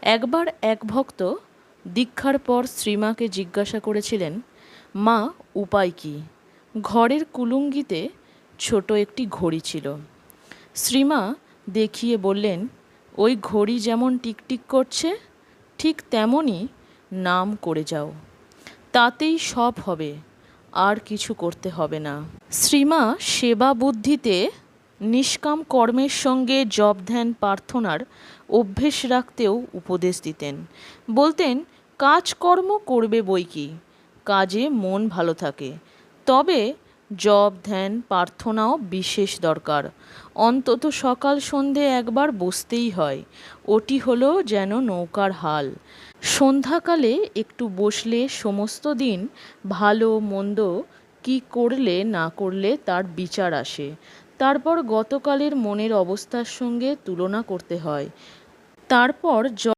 একবার এক ভক্ত দীক্ষার পর শ্রীমাকে জিজ্ঞাসা করেছিলেন, মা, উপায় কী? ঘরের কুলুঙ্গিতে ছোট একটি ঘড়ি ছিল। শ্রীমা দেখিয়ে বললেন, ওই ঘড়ি যেমন টিকটিক করছে ঠিক তেমনই নাম করে যাও, তাতেই সব হবে, আর কিছু করতে হবে না। শ্রীমা সেবা বুদ্ধিতে নিষ্কাম কর্মের সঙ্গে জপ ধ্যান প্রার্থনার অভ্যেস রাখতেও উপদেশ দিতেন। বলতেন, কাজকর্ম করবে বই কি, কাজে মন ভালো থাকে, তবে জপ ধ্যান প্রার্থনাও বিশেষ দরকার। অন্তত সকাল সন্ধে একবার বসতেই হয়, ওটি হলো যেন নৌকার হাল। সন্ধ্যাকালে একটু বসলে সমস্ত দিন ভালো মন্দ কী করলে না করলে তার বিচার আসে। তারপর গতকালের মনের অবস্থার সঙ্গে তুলনা করতে হয়। তারপর